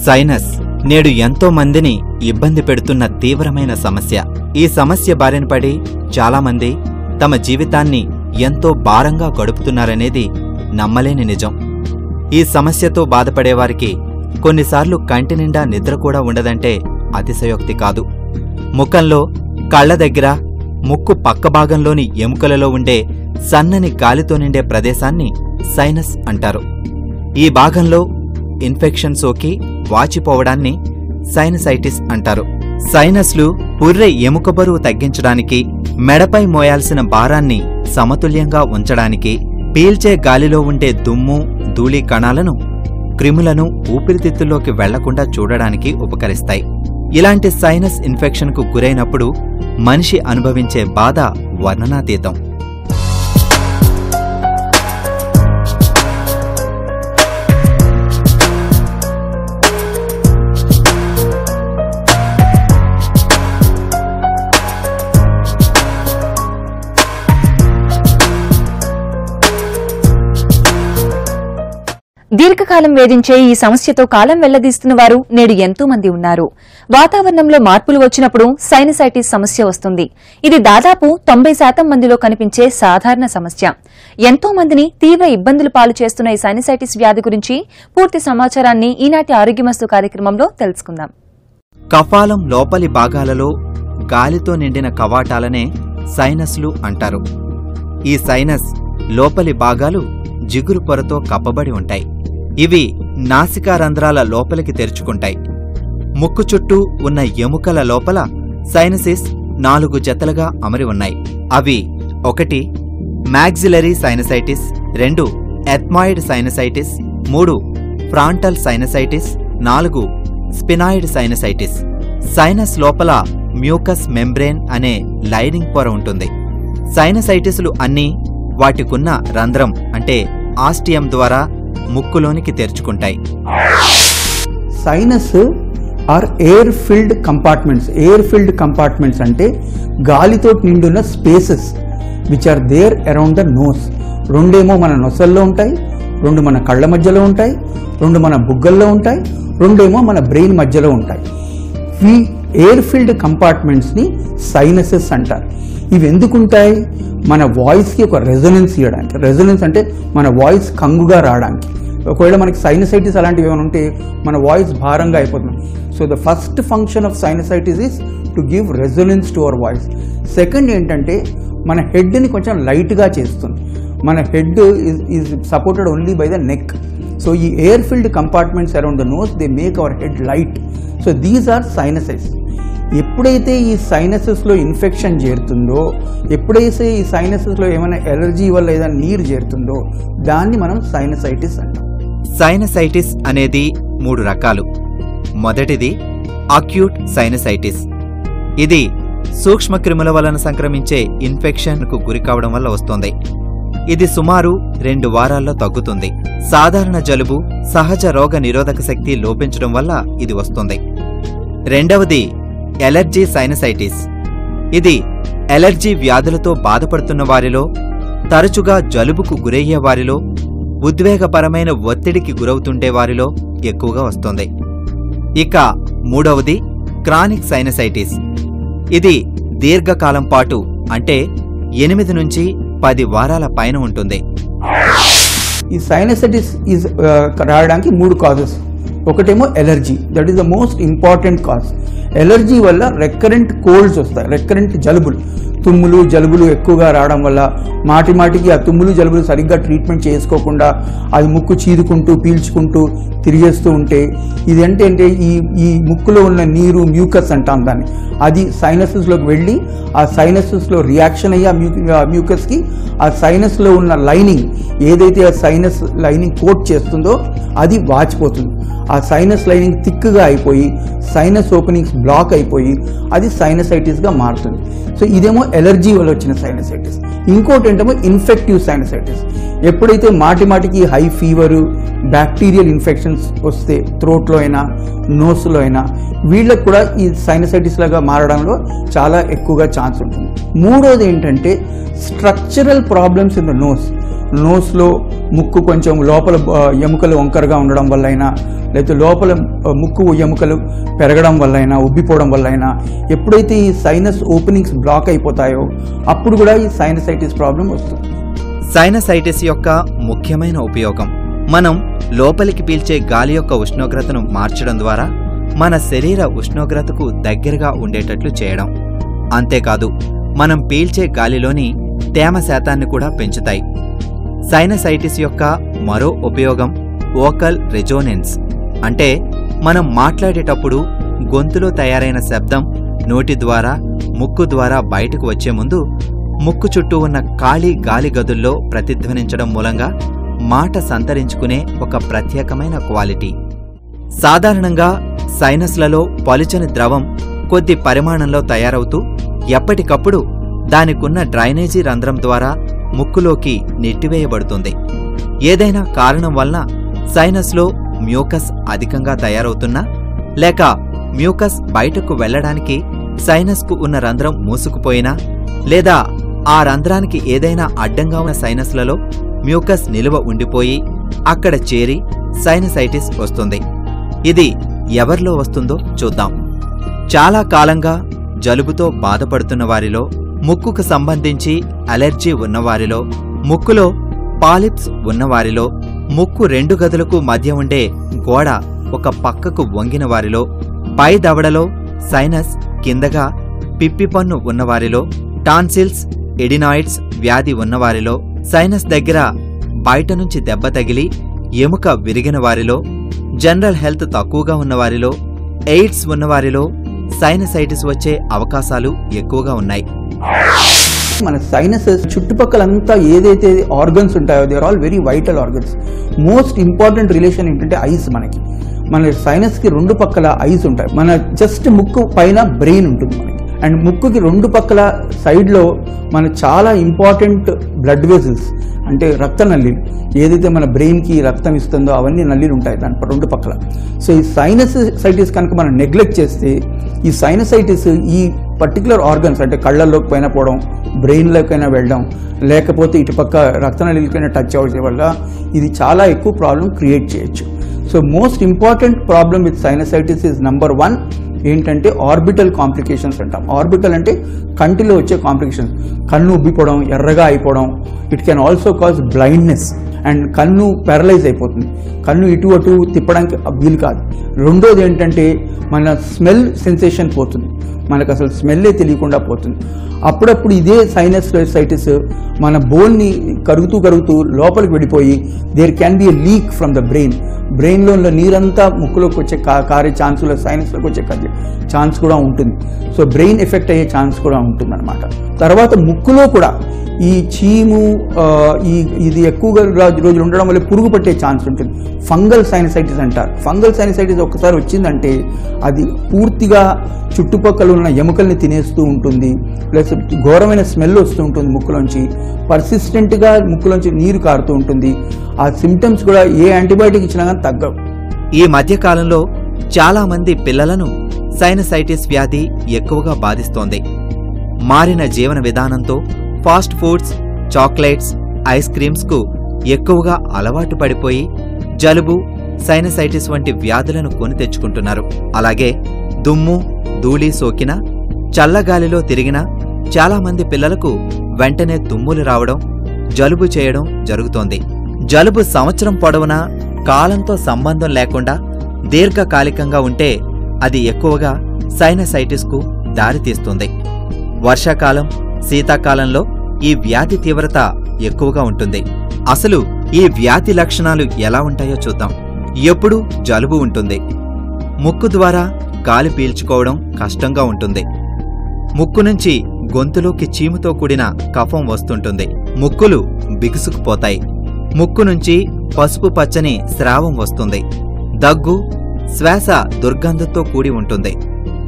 Sinus నేడు ఎంతో మందిని ఇబ్బంది పెడుతున్న తీవ్రమైన సమస్య. ఈ సమస్య బారిన పడి చాలామంది తమ జీవితాన్ని ఎంతో భారంగా గడుపుతున్నారనేది నమ్మలేని నిజం. ఈ సమస్యతో బాధపడేవారికి కొన్నిసార్లు కంటి నిండా నిద్ర కూడా ఉండదంటే అతిశయోక్తి కాదు. ముఖంలో, కళ్ల దగ్గర, ముక్కు పక్క భాగంలోని ఎముకలలో ఉండే సన్నని గాలితో నిండే ప్రదేశాన్ని సైనస్ అంటారు. ఈ భాగంలో ఇన్ఫెక్షన్ సోకి వాచిపోవడాన్ని సైనసైటిస్ అంటారు. సైనస్లు పుర్రె ఎముక బరువు తగ్గించడానికి, మెడపై మోయాల్సిన భారాన్ని సమతుల్యంగా ఉంచడానికి, పీల్చే గాలిలో ఉండే దుమ్ము, ధూళి కణాలను, క్రిములను ఊపిరితిత్తుల్లోకి వెళ్లకుండా చూడడానికి ఉపకరిస్తాయి. ఇలాంటి సైనస్ ఇన్ఫెక్షన్కు గురైనప్పుడు మనిషి అనుభవించే బాధ వర్ణనాతీతం. దీర్ఘకాలం వేధించే ఈ సమస్యతో కాలం వెళ్లదీస్తున్న వారు నేడు ఎంతో మంది ఉన్నారు. వాతావరణంలో మార్పులు వచ్చినప్పుడు సైనసైటిస్ సమస్య వస్తుంది. ఇది దాదాపు 90% మందిలో కనిపించే సాధారణ సమస్య. ఎంతో మందిని తీవ్ర ఇబ్బందులు పాలు చేస్తున్న ఈ సైనసైటిస్ వ్యాధి గురించి పూర్తి సమాచారాన్ని ఈనాటి ఆరోగ్యమస్తు కార్యక్రమంలో తెలుసుకుందాం. కపాలం లోపలి భాగాలలో గాలితో నిండిన కవాటాలనే సైనస్లు అంటారు. ఈ సైనస్ లోపలి భాగాలు జిగురు పొరతో కప్పబడి ఉంటాయి. ఇవి నాసికా రంధ్రాల లోపలికి తెరుచుకుంటాయి. ముక్కు చుట్టూ ఉన్న ఎముకల లోపల సైనసిస్ 4 జతలుగా అమరి ఉన్నాయి. అవి 1 maxillary sinusitis, 2 ethmoid sinusitis, 3 frontal sinusitis, 4 sphenoid sinusitis. Sinus లోపల మ్యూకస్ మెంబ్రేన్ అనే లైనింగ్ పొర ఉంటుంది. సైనసైటిస్లు అన్నీ వాటికున్న రంధ్రం అంటే ఆస్టియం ద్వారా ముక్కులోనికి తెరుచుకుంటాయి. Sinus are air filled compartments. Air filled compartments అంటే గాలితో నిండున్న spaces which are there around the nose. 2 ఏమో మన నొసల్లో ఉంటాయి, 2 మన కళ్ళ మధ్యలో ఉంటాయి, 2 మన బుగ్గల్లో ఉంటాయి, 2 ఏమో మన బ్రెయిన్ మధ్యలో ఉంటాయి. ఈ ఎయిర్ ఫిల్డ్ కంపార్ట్మెంట్స్ని సైనసెస్ అంటారు. ఇవి ఎందుకుంటాయి? మన వాయిస్కి ఒక రెజొనెన్స్ ఇవ్వడానికి. రెజొనెన్స్ అంటే మన వాయిస్ కంగుగా రావడానికి. ఒకవేళ మనకి సైనసైటిస్ అలాంటివి ఏమైనా ఉంటే మన వాయిస్ భారంగా అయిపోతుంది. So the first function of sinusitis is to give resonance to our voice. Second ఏంటంటే మన హెడ్ని కొంచెం లైట్గా చేస్తుంది. మన head is supported only by the neck. So ఈ air filled compartments around the nose they make our head light. So these are sinuses. ఎప్పుడైతే ఈ సైనసెస్లో ఇన్ఫెక్షన్ చేరుతుందో, ఎప్పుడైతే ఈ సైనసెస్లో ఏమైనా ఎలర్జీ వల్ల ఏదైనా నీరు చేరుతుందో దాన్ని మనం సైనసైటిస్ అంటాం. సైనసైటిస్ అనేది 3 రకాలు. మొదటిది అక్యూట్ సైనసైటిస్. ఇది సూక్ష్మక్రిముల వలన సంక్రమించే ఇన్ఫెక్షన్కు గురికావడం వల్ల వస్తుంది. ఇది సుమారు 2 వారాల్లో తగ్గుతుంది. సాధారణ జలుబు, సహజ రోగ నిరోధక శక్తి లోపించడం వల్ల ఇది వస్తుంది. రెండవది ఎలర్జీ సైనసైటిస్. ఇది ఎలర్జీ వ్యాధులతో బాధపడుతున్న వారిలో, తరచుగా జలుబుకు గురయ్యే వారిలో, ఉద్వేగపరమైన ఒత్తిడికి గురవుతుండే వారిలో ఎక్కువగా వస్తుంది. ఇక మూడవది క్రానిక్ సైనసైటిస్. ఇది దీర్ఘకాలం పాటు అంటే 8 నుంచి 10 వారాల పైన ఉంటుంది. ఈ సైనసైటిస్ రావడానికి 3 కాజెస్. ఒకటేమో allergy, that is the most important cause. Allergy వల్ల రెక్కరెంట్ కోల్డ్స్ వస్తాయి, రెక్కరెంట్ జలుబులు, తుమ్ములు జలుబులు ఎక్కువగా రావడం వల్ల మాటిమాటికి ఆ తుమ్ములు జలుబులు సరిగ్గా ట్రీట్మెంట్ చేసుకోకుండా అది ముక్కు చీదుకుంటూ పీల్చుకుంటూ తిరిగేస్తూ ఉంటే ఇది ఏంటంటే ఈ ముక్కులో ఉన్న నీరు మ్యూకస్ అంటాం దాన్ని, అది సైనసెస్లోకి వెళ్ళి ఆ సైనసెస్లో రియాక్షన్ అయ్యి ఆ మ్యూకస్కి ఆ సైనస్లో ఉన్న లైనింగ్ ఏదైతే ఆ సైనస్ లైనింగ్ కోట్ చేస్తుందో అది వాచిపోతుంది. ఆ సైనస్ లైనింగ్ థిక్గా అయిపోయి సైనస్ ఓపెనింగ్స్ బ్లాక్ అయిపోయి అది సైనసైటిస్గా మారుతుంది. సో ఇదేమో ఎలర్జీ వల్ల వచ్చిన సైనసైటిస్. ఇంకోటి ఏంటేమో ఇన్ఫెక్టివ్ సైనసైటిస్. ఎప్పుడైతే మాటిమాటికి హై ఫీవరు, బ్యాక్టీరియల్ ఇన్ఫెక్షన్స్ వస్తే థ్రోట్లో అయినా నోస్లో అయినా వీళ్ళకు కూడా ఈ సైనసైటిస్ లాగా మారడంలో చాలా ఎక్కువగా ఛాన్స్ ఉంటుంది. మూడోది ఏంటంటే స్ట్రక్చరల్ ప్రాబ్లమ్స్ ఇన్ ద నోస్లో ముక్కు కొంచెం లోపల ఎముకలు వంకరగా ఉండడం వల్ల అయినా, లేకపోతే లోపల ముక్కు ఎముకలు పెరగడం వల్ల అయినా, ఉబ్బిపోవడం వల్ల అయినా, ఎప్పుడైతే ఈ సైనస్ ఓపెనింగ్స్ బ్లాక్ అయిపోతాయో అప్పుడు కూడా ఈ సైనసైటిస్ ప్రాబ్లం వస్తుంది. సైనసైటిస్ యొక్క ముఖ్యమైన ఉపయోగం మనం లోపలికి పీల్చే గాలి యొక్క ఉష్ణోగ్రతను మార్చడం ద్వారా మన శరీర ఉష్ణోగ్రతకు దగ్గరగా ఉండేటట్లు చేయడం. అంతేకాదు మనం పీల్చే గాలిలోని తేమ శాతాన్ని కూడా పెంచుతాయి. సైనసైటిస్ యొక్క మరో ఉపయోగం వోకల్ రెజోనెన్స్, అంటే మనం మాట్లాడేటప్పుడు గొంతులో తయారైన శబ్దం నోటి ద్వారా ముక్కు ద్వారా బయటకు వచ్చే ముందు ముక్కు చుట్టూ ఉన్న ఖాళీ గాలి గదుల్లో ప్రతిధ్వనించడం మూలంగా మాట సంతరించుకునే ఒక ప్రత్యేకమైన క్వాలిటీ. సాధారణంగా సైనస్లలో పలుచని ద్రవం కొద్ది పరిమాణంలో తయారవుతూ ఎప్పటికప్పుడు దానికున్న డ్రైనేజీ రంధ్రం ద్వారా ముక్కులోకి నెట్టివేయబడుతుంది. ఏదైనా కారణం వలన సైనస్లో మ్యూకస్ అధికంగా తయారవుతున్నా, లేక మ్యూకస్ బయటకు వెళ్లడానికి సైనస్కు ఉన్న రంధ్రం మూసుకుపోయినా, లేదా ఆ రంధ్రానికి ఏదైనా అడ్డంగా ఉన్న సైనస్లలో మ్యూకస్ నిలువ ఉండిపోయి అక్కడ చేరి సైనసైటిస్ వస్తుంది. ఇది ఎవరిలో వస్తుందో చూద్దాం. చాలా కాలంగా జలుబుతో బాధపడుతున్న వారిలో, ముక్కుకు సంబంధించి అలెర్జీ ఉన్నవారిలో, ముక్కులో పాలిప్స్ ఉన్నవారిలో, ముక్కు రెండు గదులకు మధ్య ఉండే గోడ ఒక పక్కకు వంగిన వారిలో, పై దవడలో సైనస్ కిందగా పిప్పిపన్ను ఉన్నవారిలో, టాన్సిల్స్ ఎడినాయిడ్స్ వ్యాధి ఉన్నవారిలో, సైనస్ దగ్గర బయట నుంచి దెబ్బ తగిలి ఎముక విరిగిన వారిలో, జనరల్ హెల్త్ తక్కువగా ఉన్నవారిలో, ఎయిడ్స్ ఉన్నవారిలో సైనసైటిస్ వచ్చే అవకాశాలు ఎక్కువగా ఉన్నాయి. మన సైనసెస్ చుట్టుపక్కలంతా ఏదైతే ఆర్గన్స్ ఉంటాయో they are all very vital organs. Most important relation ఏంటంటే ఐస్. మన సైనస్కి రెండు పక్కల ఐస్ ఉంటాయి. మన జస్ట్ ముక్కు పైన బ్రెయిన్ ఉంటుంది మనకి, అండ్ ముక్కుకి రెండు పక్కల సైడ్లో మన చాలా ఇంపార్టెంట్ బ్లడ్ వెజల్స్ అంటే రక్త నల్లీలు, ఏదైతే మన బ్రెయిన్కి రక్తం ఇస్తుందో అవన్నీ నల్లీలు ఉంటాయి దాని రెండు పక్కల. సో ఈ సైనసైటిస్ కనుక మనం నెగ్లెక్ట్ చేస్తే ఈ సైనసైటిస్ ఈ పర్టికులర్ ఆర్గన్స్ అంటే కళ్ళల్లోకి పైన పోవడం, బ్రెయిన్లోకైనా వెళ్ళడం, లేకపోతే ఇటుపక్క రక్త నల్లీలకైనా టచ్ అవ్వడం వల్ల ఇది చాలా ఎక్కువ ప్రాబ్లం క్రియేట్ చేయొచ్చు. So most important problem with sinusitis is number 1 ఏంటంటే ఆర్బిటల్ కాంప్లికేషన్స్ అంటాం. ఆర్బిటల్ అంటే కంటిలో వచ్చే కాంప్లికేషన్స్, కన్ను ఉబ్బిపోవడం, ఎర్రగా అయిపోవడం. It can also cause blindness and కన్ను పారలైజ్ అయిపోతుంది, కన్ను ఇటు అటు తిప్పడానికి వీలు కాదు. రెండోది ఏంటంటే మన స్మెల్ సెన్సేషన్ పోతుంది, మనకు అసలు స్మెల్లే తెలియకుండా పోతుంది. అప్పుడప్పుడు ఇదే సైనసైటిస్ మన బోన్ని కరుగుతూ లోపలికి వెళ్ళిపోయి there can be a leak from the బ్రెయిన్లో నీరంతా ముక్కులోకి వచ్చే కారే ఛాన్సులో సైనస్లోకి వచ్చే ఛాన్స్ కూడా ఉంటుంది. సో బ్రెయిన్ ఎఫెక్ట్ అయ్యే ఛాన్స్ కూడా ఉంటుంది అనమాట. తర్వాత ముక్కులో కూడా ఈ చీము ఇది ఎక్కువగా రోజులు ఉండడం వల్ల పురుగు పట్టే ఛాన్స్ ఉంటుంది. ఫంగల్ సైనసైటిస్ అంటారు. ఫంగల్ సైనసైటిస్ ఒక్కసారి వచ్చిందంటే అది పూర్తిగా చుట్టుపక్కల ఉన్న ఎముకల్ని తినేస్తూ ఉంటుంది, ప్లస్ ఘోరమైన స్మెల్ వస్తూ ఉంటుంది ముక్కులోంచి, పర్సిస్టెంట్గా ముక్కులోంచి నీరు కారుతూ ఉంటుంది. ఆ సిమ్టమ్స్ కూడా ఏ యాంటీబయాటిక్ ఇచ్చినా కానీ తగ్గవు. ఈ మధ్య కాలంలో చాలా మంది పిల్లలను సైనసైటిస్ వ్యాధి ఎక్కువగా బాధిస్తోంది. మారిన జీవన విధానంతో fast foods, chocolates, ice creams కు ఎక్కువగా అలవాటు పడిపోయి జలుబు, సైనసైటిస్ వంటి వ్యాధులను కొని తెచ్చుకుంటున్నారు. అలాగే దుమ్ము, ధూళి సోకినా, చల్లగాలిలో తిరిగినా చాలా మంది పిల్లలకు వెంటనే తుమ్ములు రావడం, జలుబు చేయడం జరుగుతోంది. జలుబు సంవత్సరం పొడవునా కాలంతో సంబంధం లేకుండా దీర్ఘకాలికంగా ఉంటే అది ఎక్కువగా సైనసైటిస్కు దారితీస్తుంది. వర్షాకాలం, శీతాకాలంలో ఈ వ్యాధి తీవ్రత ఎక్కువగా ఉంటుంది. అసలు ఈ వ్యాధి లక్షణాలు ఎలా ఉంటాయో చూద్దాం. ఎప్పుడూ జలుబు ఉంటుంది. ముక్కు ద్వారా గాలి పీల్చుకోవడం కష్టంగా ఉంటుంది. ముక్కు నుంచి గొంతులోకి చీముతో కూడిన కఫం వస్తుంటుంది. ముక్కులు బిగుసుకుపోతాయి. ముక్కు నుంచి పసుపు పచ్చని స్రావం వస్తుంది. దగ్గు, శ్వాస దుర్గంధంతో కూడి ఉంటుంది.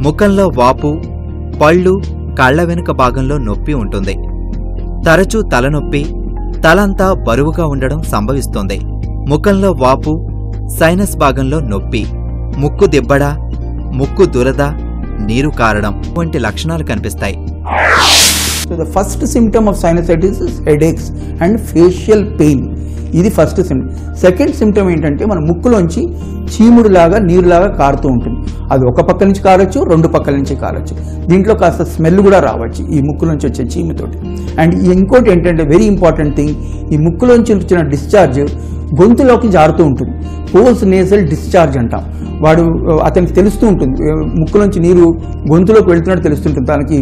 ముఖంలో వాపు, పళ్ళు, కళ్ల వెనుక భాగంలో నొప్పి ఉంటుంది. తరచూ తలనొప్పి, తలంతా బరువుగా ఉండడం సంభవిస్తోంది. ముఖంలో వాపు, సైనస్ భాగంలో నొప్పి, ముక్కు దిబ్బడ, ముక్కు దురద, నీరు కారడం వంటి లక్షణాలు కనిపిస్తాయి. So the first symptom of sinusitis is headaches and facial pain. ఇది ఫస్ట్ సిమ్టమ్. సెకండ్ సిమ్టమ్ ఏంటంటే మన ముక్కులోంచి చీముడులాగా నీరులాగా కారుతూ ఉంటుంది. అది ఒక పక్క నుంచి కారొచ్చు, రెండు పక్కల నుంచి కారొచ్చు. దీంట్లో కాస్త స్మెల్ కూడా రావచ్చు ఈ ముక్కులోంచి వచ్చే చీముతోటి. అండ్ ఇంకోటి ఏంటంటే వెరీ ఇంపార్టెంట్ థింగ్, ఈ ముక్కులోంచి వచ్చిన డిశ్చార్జ్ గొంతులోకి జారుతూ ఉంటుంది. పోస్ట్ నేసల్ డిశ్చార్జ్ అంటాం. అతనికి తెలుస్తూ ఉంటుంది, ముక్కులోంచి నీరు గొంతులోకి వెళ్తున్నట్టు తెలుస్తుంటుంది దానికి,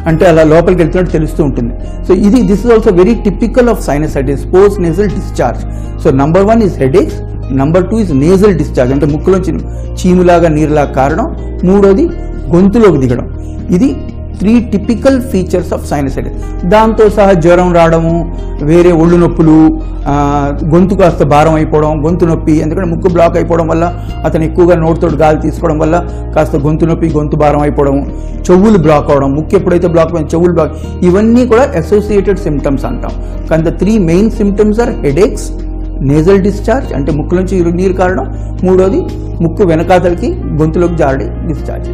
అంటే అలా లోపలికి వెళ్తున్నట్టు తెలుస్తూ ఉంటుంది. So this is also very typical of sinusitis, post nasal discharge. So number 1 is headaches, number 2 is nasal discharge, అంటే ముక్కులోంచి చీములాగా నీరులాగా కారడం, మూడోది గొంతులోకి దిగడం. ఇది 3 టిపికల్ ఫీచర్స్ ఆఫ్ సైనసైటిస్. దాంతో సహా జ్వరం రావడము, వేరే ఒళ్ళు నొప్పులు, గొంతు కాస్త భారం అయిపోవడం, గొంతు నొప్పి, ఎందుకంటే ముక్కు బ్లాక్ అయిపోవడం వల్ల అతను ఎక్కువగా నోటితోటి గాలి తీసుకోవడం వల్ల కాస్త గొంతు నొప్పి, గొంతు భారం అయిపోవడం, చెవులు బ్లాక్ అవడం, ముక్కు ఎప్పుడైతే బ్లాక్ అయిపోయింది చెవులు బ్లాక్, ఇవన్నీ కూడా అసోసియేటెడ్ సిమ్టమ్స్ అంటాం. కానీ the 3 main symptoms are headaches, nasal discharge అంటే ముక్కు నుంచి నీరు కారడం, మూడోది ముక్కు వెనకాతలకి గొంతులోకి జారి డిశ్చార్జ్.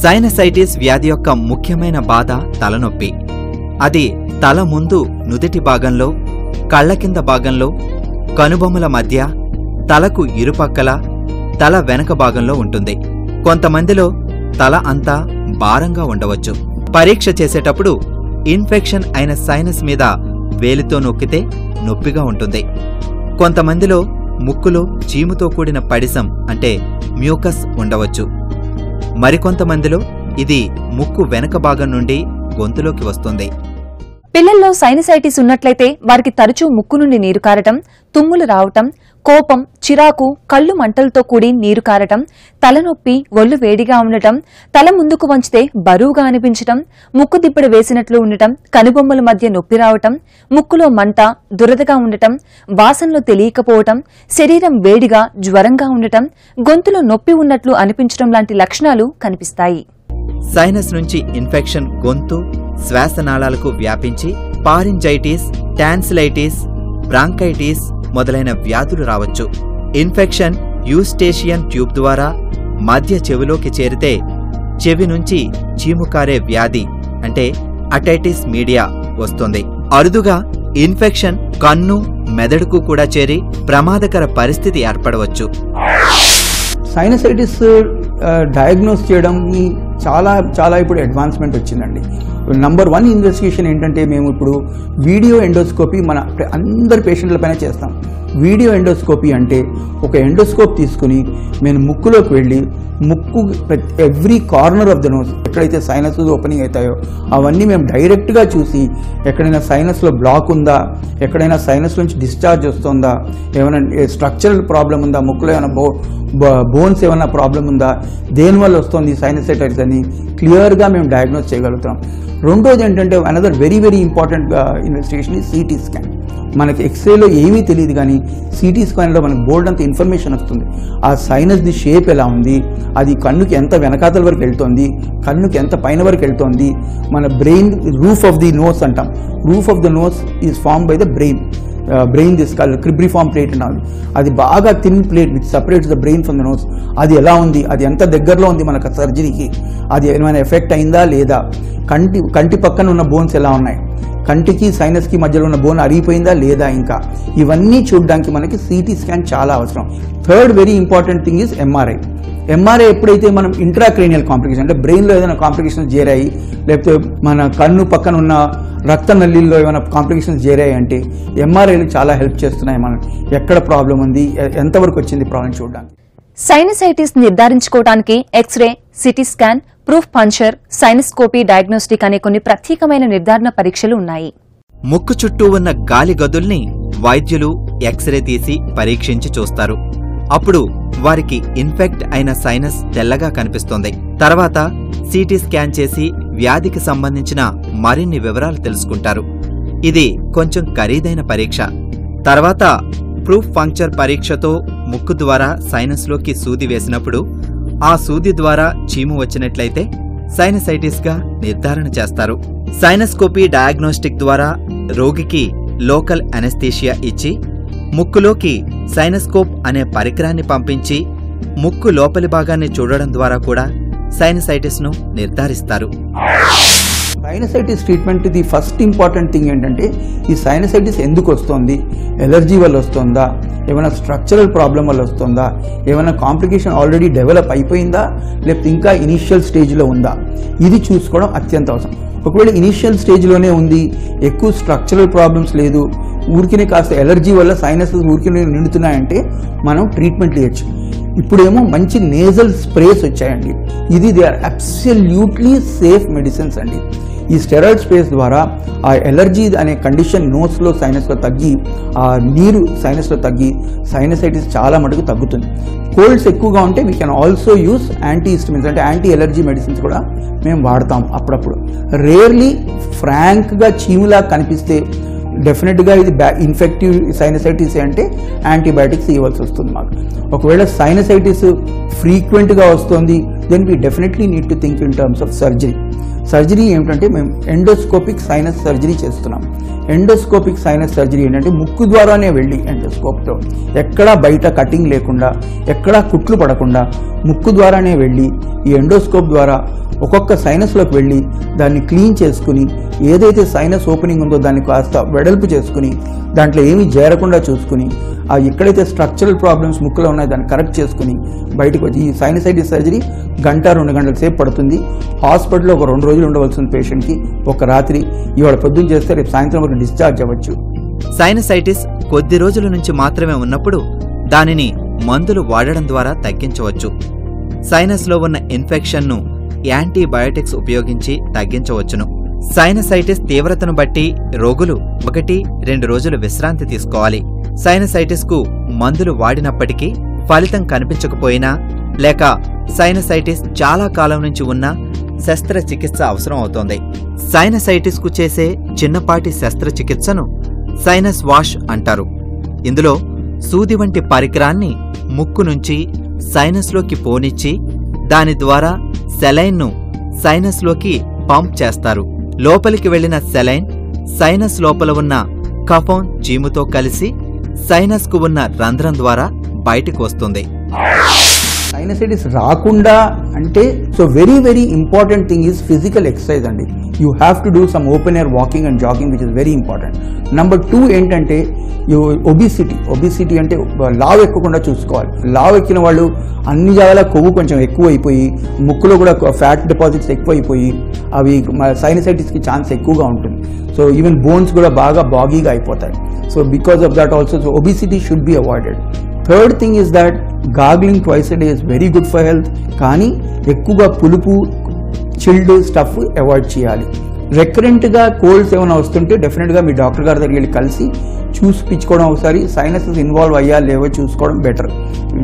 సైనసైటిస్ వ్యాధి యొక్క ముఖ్యమైన బాధ తలనొప్పి. అది తల ముందు నుదిటి భాగంలో, కళ్ల కింద భాగంలో, కనుబొమ్మల మధ్య, తలకు ఇరుపక్కల, తల వెనక భాగంలో ఉంటుంది. కొంతమందిలో తల అంతా భారంగా ఉండవచ్చు. పరీక్ష చేసేటప్పుడు ఇన్ఫెక్షన్ అయిన సైనస్ మీద వేలితో నొక్కితే నొప్పిగా ఉంటుంది. కొంతమందిలో ముక్కులో చీముతో కూడిన పడిసం అంటే మ్యూకస్ ఉండవచ్చు. మరికొంతమందిలో ఇది ముక్కు వెనక భాగం నుండి గొంతులోకి వస్తుంది. పిల్లల్లో సైనసైటిస్ ఉన్నట్లయితే వారికి తరచూ ముక్కు నుండి నీరు కారటం, తుమ్ములు రావటం, కోపం, చిరాకు, కళ్ళు మంటలతో కూడి నీరు కారటం, తలనొప్పి, ఒళ్ళు వేడిగా ఉండటం, తల ముందుకు వంచితే బరువుగా అనిపించటం, ముక్కు దిబ్బడ వేసినట్లు ఉండటం, కనుబొమ్మల మధ్య నొప్పి రావటం, ముక్కులో మంట, దురదగా ఉండటం, వాసనలో తెలియకపోవటం, శరీరం వేడిగా, జ్వరంగా ఉండటం, గొంతులో నొప్పి ఉన్నట్లు అనిపించడం లాంటి లక్షణాలు కనిపిస్తాయి. సైనస్ నుంచి ఇన్ఫెక్షన్ గొంతు, శ్వాసనాళాలకు వ్యాపించి పారింజైటిస్, టాన్సిలైటిస్, బ్రాంకైటిస్ మొదలైన వ్యాధులు రావచ్చు. ఇన్ఫెక్షన్ యూస్టేషియన్ ట్యూబ్ ద్వారా మధ్య చెవిలోకి చేరితే చెవి నుంచి చీముకారే వ్యాధి అంటే అటైటిస్ మీడియా వస్తుంది. అరుదుగా ఇన్ఫెక్షన్ కన్ను, మెదడుకు కూడా చేరి ప్రమాదకర పరిస్థితి ఏర్పడవచ్చు. సైనసైటిస్ డయాగ్నోస్ చేయడం చాలా ఇప్పుడు అడ్వాన్స్మెంట్ వచ్చిందండి. నంబర్ 1 ఇన్వెస్టిగేషన్ ఏంటంటే మేము ఇప్పుడు వీడియో ఎండోస్కోపీ మన అందరి పేషెంట్ల పైన చేస్తాం. వీడియో ఎండోస్కోపీ అంటే ఒక ఎండోస్కోప్ తీసుకుని మేము ముక్కులోకి వెళ్ళి ముక్కు every corner of the nose ఎక్కడైతే సైనస్ ఓపెనింగ్ అవుతాయో అవన్నీ మేము డైరెక్ట్గా చూసి ఎక్కడైనా సైనస్లో బ్లాక్ ఉందా, ఎక్కడైనా సైనస్ నుంచి డిశ్చార్జ్ వస్తుందా, ఏమైనా స్ట్రక్చరల్ ప్రాబ్లం ఉందా, ముక్కులో ఏమైనా బోన్స్ ఏమైనా ప్రాబ్లం ఉందా, దేనివల్ల వస్తుంది సైనసైటిస్ అని క్లియర్గా మేము డయాగ్నోస్ చేయగలుగుతాం. రెండోది ఏంటంటే అనదర్ వెరీ ఇంపార్టెంట్ ఇన్వెస్టిగేషన్ ఈ సిటీ స్కాన్. మనకి ఎక్స్రేలో ఏమీ తెలియదు కానీ సిటీ స్కాన్లో మనకు బోల్డ్ అంత ఇన్ఫర్మేషన్ వస్తుంది. ఆ సైనస్ది షేప్ ఎలా ఉంది, అది కన్నుకి ఎంత వెనకాతల వరకు వెళ్తోంది, కన్నుకి ఎంత పైన వరకు వెళ్తోంది, మన brain roof of the nose అంటాం. Roof of the nose is form by the brain. Brain this call cribriform plate అన్నది. అది బాగా thin plate which separates the brain from the nose. అది ఎలా ఉంది, అది ఎంత దగ్గరలో ఉంది మనకు సర్జరీకి, అది ఏమైనా ఎఫెక్ట్ అయిందా లేదా, కంటి పక్కన ఉన్న బోన్స్ ఎలా ఉన్నాయి, కంటికి సైనస్కి మధ్యలో ఉన్న బోన్ అరిగిపోయిందా లేదా, ఇంకా ఇవన్నీ చూడడానికి మనకి సిటీ స్కాన్ చాలా అవసరం. Third very important thing is MRI. MRI ఎప్పుడైతే మనం ఇంట్రాక్రేనియల్ కాంప్లికేషన్ అంటే బ్రెయిన్లో ఏదైనా కాంప్లికేషన్స్ చేరాయి, లేకపోతే మన కన్ను పక్కన ఉన్న రక్త నల్లిల్లో ఏమైనా కాంప్లికేషన్స్ చేరాయి అంటే ఎంఆర్ఐలు చాలా హెల్ప్ చేస్తున్నాయి. మనం ఎక్కడ ప్రాబ్లం ఉంది, ఎంతవరకు వచ్చింది ప్రాబ్లం చూడడానికి. సైనసైటిస్ నిర్ధారించుకోవడానికి X ray, CT scan, proof puncture, sinoscopy diagnostic అనే కొన్ని ప్రత్యేకమైన నిర్ధారణ పరీక్షలు ఉన్నాయి. ముక్కు చుట్టూ ఉన్న గాలి గదుల్ని వైద్యులు ఎక్స్రే తీసి పరీక్షించి చూస్తారు. అప్పుడు వారికి ఇన్ఫెక్ట్ అయిన సైనస్ తెల్లగా కనిపిస్తుంది. తర్వాత సిటీ స్కాన్ చేసి వ్యాధికి సంబంధించిన మరిన్ని వివరాలు తెలుసుకుంటారు. ఇది కొంచెం ఖరీదైన పరీక్ష. తర్వాత ప్రూఫ్ పంక్చర్ పరీక్షతో ముక్కు ద్వారా సైనస్లోకి సూది వేసినప్పుడు ఆ సూది ద్వారా చీము వచ్చినట్లయితే సైనసైటిస్గా నిర్ధారణ చేస్తారు. సైనస్కోపీ డయాగ్నోస్టిక్ ద్వారా రోగికి లోకల్ అనెస్థీషియా ఇచ్చి ముక్కులోకి సైనస్కోప్ అనే పరికరాన్ని పంపించి ముక్కు లోపలి భాగాన్ని చూడడం ద్వారా కూడా సైనసైటిస్ను నిర్ధారిస్తారు. Sinusitis treatment the first important thing ఏంటంటే ఈ సైనసైటిస్ ఎందుకు వస్తుంది, ఎలర్జీ వల్ల వస్తుందా, ఏమైనా స్ట్రక్చరల్ ప్రాబ్లం వల్ల వస్తుందా, ఏమైనా కాంప్లికేషన్ ఆల్రెడీ డెవలప్ అయిపోయిందా, లేకపోతే ఇంకా ఇనిషియల్ స్టేజ్లో ఉందా, ఇది చూసుకోవడం అత్యంత అవసరం. ఒకవేళ ఇనిషియల్ స్టేజ్లోనే ఉంది, ఎక్కువ స్ట్రక్చరల్ ప్రాబ్లమ్స్ లేదు, ఊరికినే కాస్త ఎలర్జీ వల్ల సైనసెస్ ఊరికినే నిండుతున్నాయంటే మనం ట్రీట్మెంట్ ఇవ్వచ్చు. ఇప్పుడేమో మంచి నేజల్ స్ప్రేస్ వచ్చాయండి. ఇది they are absolutely safe medicines అండి. ఈ స్టెరాయిడ్ స్ప్రేస్ ద్వారా ఆ ఎలర్జీ అనే కండిషన్ నోస్లో సైనస్లో తగ్గి, ఆ నీరు సైనస్లో తగ్గి సైనసైటిస్ చాలా మటుకు తగ్గుతుంది. కోల్డ్స్ ఎక్కువగా ఉంటే we can also use anti histamines అంటే యాంటీ ఎలర్జీ మెడిసిన్స్ కూడా మేము వాడతాం అప్పుడప్పుడు. రేర్లీ ఫ్రాంక్గా చీములా కనిపిస్తే డెఫినెట్గా ఇది ఇన్ఫెక్టివ్ సైనసైటిస్ అంటే యాంటీబయాటిక్స్ ఇవ్వాల్సి వస్తుంది మాకు. ఒకవేళ సైనసైటిస్ ఫ్రీక్వెంట్గా వస్తుంది then we definitely need to think in terms of surgery. Surgery ఏమిటంటే మేము ఎండోస్కోపిక్ సైనస్ సర్జరీ చేస్తున్నాం. ఎండోస్కోపిక్ సైనస్ సర్జరీ ఏంటంటే ముక్కు ద్వారానే వెళ్ళి ఎండోస్కోప్తో ఎక్కడా బయట కటింగ్ లేకుండా, ఎక్కడా కుట్లు పడకుండా ముక్కు ద్వారానే వెళ్ళి ఈ ఎండోస్కోప్ ద్వారా ఒక్కొక్క సైనస్లోకి వెళ్ళి దాన్ని క్లీన్ చేసుకుని, ఏదైతే సైనస్ ఓపెనింగ్ ఉందో దాన్ని కాస్త వెడల్పు చేసుకుని, దాంట్లో ఏమీ చేరకుండా చూసుకుని, ఆ ఎక్కడైతే స్ట్రక్చరల్ ప్రాబ్లమ్స్ ముక్కులో ఉన్నాయో దాన్ని కరెక్ట్ చేసుకుని బయటకు వచ్చి, ఈ సైనసైటిస్ సర్జరీ 1-2 గంటల సేపు పడుతుంది. హాస్పిటల్లో ఒక 2 రోజులు ఉండవలసిన పేషెంట్కి ఒక రాత్రి, ఇవాళ పొద్దున్న చేస్తే రేపు సాయంత్రం వరకు డిశ్చార్జ్ అవ్వచ్చు. సైనసైటిస్ కొద్ది రోజుల నుంచి మాత్రమే ఉన్నప్పుడు దానిని మందులు వాడడం ద్వారా తగ్గించవచ్చు. సైనస్లో ఉన్న ఇన్ఫెక్షన్ను యాంటీబయాటిక్స్ ఉపయోగించి తగ్గించవచ్చును. సైనసైటిస్ తీవ్రతను బట్టి రోగులు 1-2 రోజులు విశ్రాంతి తీసుకోవాలి. సైనసైటిస్ కు మందులు వాడినప్పటికీ ఫలితం కనిపించకపోయినా, లేక సైనసైటిస్ చాలా కాలం నుంచి ఉన్నా శస్త్రచికిత్స అవసరం అవుతోంది. సైనసైటిస్ కు చేసే చిన్నపాటి శస్త్రచికిత్సను సైనస్ వాష్ అంటారు. ఇందులో సూది వంటి పరికరాన్ని ముక్కు నుంచి సైనస్లోకి పోనిచ్చి దాని ద్వారా సెలైన్ను సైనస్లోకి పంప్ చేస్తారు. లోపలికి వెళ్లిన సెలైన్ సైనస్ లోపల ఉన్న కఫం చీముతో కలిసి సైనస్కు ఉన్న రంధ్రం ద్వారా బయటకు వస్తుంది. సైనసైటిస్ రాకుండా అంటే so very very important thing is physical exercise అండి. You have to do some open air walking and jogging which is very important. Number 2 ఏంటంటే ఒబిసిటీ అంటే లావ్ ఎక్కకుండా చూసుకోవాలి. లావ్ ఎక్కిన వాళ్ళు అన్ని జాగాల కొవ్వు కొంచెం ఎక్కువ అయిపోయి, ముక్కులో కూడా ఫ్యాట్ డిపాజిట్స్ ఎక్కువ అయిపోయి అవి సైనసైటిస్కి ఛాన్స్ ఎక్కువగా ఉంటుంది. సో ఈవెన్ బోన్స్ కూడా బాగా బాగీగా అయిపోతాయి. So because of that also obesity should be avoided. Third thing is that gargling twice a day is very good for health. కానీ ఎక్కువగా పులుపు చిల్డ్ స్టఫ్ అవాయిడ్ చేయాలి. రెకరెంట్గా కోల్డ్స్ ఏమైనా వస్తుంటే డెఫినెట్గా మీ డాక్టర్ గారి దగ్గరికి వెళ్ళి కలిసి చూపించుకోవడం, ఒకసారి సైనసెస్ ఇన్వాల్వ్ అయ్యా లేవో చూసుకోవడం better.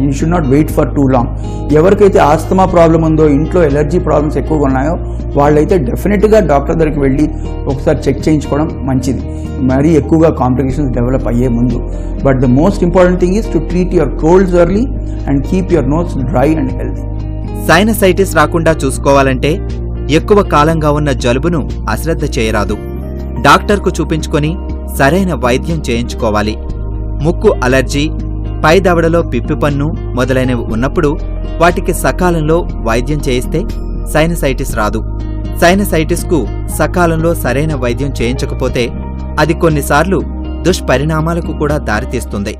You should not wait for too long. ఎవరికైతే ఆస్తమా ప్రాబ్లం ఉందో, ఇంట్లో ఎలర్జీ ప్రాబ్లమ్స్ ఎక్కువగా ఉన్నాయో వాళ్ళైతే డెఫినెట్గా డాక్టర్ దగ్గరికి వెళ్ళి ఒకసారి చెక్ చేయించుకోవడం మంచిది, మరీ ఎక్కువగా కాంప్లికేషన్స్ డెవలప్ అయ్యే ముందు. But the most important thing is to treat your colds early and keep your nose dry and healthy. Sinusitis రాకుండా చూసుకోవాలంటే ఎక్కువ కాలంగా ఉన్న జలుబును అశ్రద్ధ చేయరాదు. డాక్టర్కు చూపించుకొని సరైన వైద్యం చేయించుకోవాలి. ముక్కు అలర్జీ, పై దవడలో పిప్పిపన్ను మొదలైనవి ఉన్నప్పుడు వాటికి సకాలంలో వైద్యం చేయిస్తే సైనసైటిస్ రాదు. సైనసైటిస్కు సకాలంలో సరైన వైద్యం చేయించకపోతే అది కొన్నిసార్లు దుష్పరిణామాలకు కూడా దారితీస్తుంది.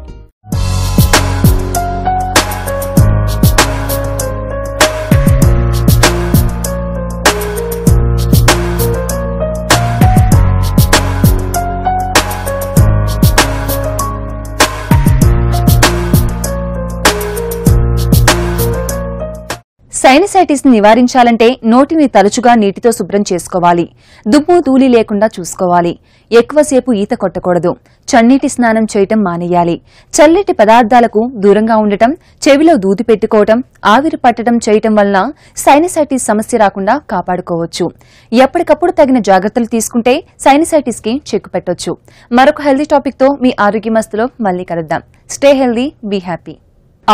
సైనసైటిస్ ని నివారించాలంటే నోటిని తరచుగా నీటితో శుభ్రం చేసుకోవాలి. దుమ్ము ధూళి లేకుండా చూసుకోవాలి. ఎక్కువసేపు ఈత కొట్టకూడదు. చన్నీటి స్నానం చేయటం మానేయాలి. చల్లటి పదార్థాలకు దూరంగా ఉండటం, చెవిలో దూది పెట్టుకోవటం, ఆవిరి పట్టడం చేయటం వలన సైనసైటిస్ సమస్య రాకుండా కాపాడుకోవచ్చు. ఎప్పటికప్పుడు తగిన జాగ్రత్తలు తీసుకుంటే సైనసైటిస్ కి చెక్ పెట్టొచ్చు. మరొక హెల్దీ టాపిక్ తో మీ ఆరోగ్యమస్తులో మళ్లీ కలుద్దాం. Stay healthy, be happy.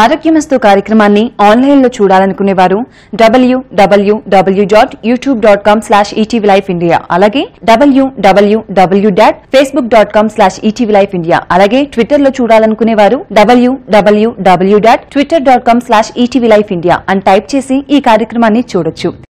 ఆరోగ్యమస్తు కార్యక్రమాన్ని ఆన్లైన్లో చూడాలనుకునేవారు www.youtube.com/etvlifeindia అలాగే www.facebook.com/etvlifeindia అలాగే ట్విట్టర్లో చూడాలనుకునేవారు www.twitter.com/etvlifeindia అని టైప్ చేసి ఈ కార్యక్రమాన్ని చూడొచ్చు.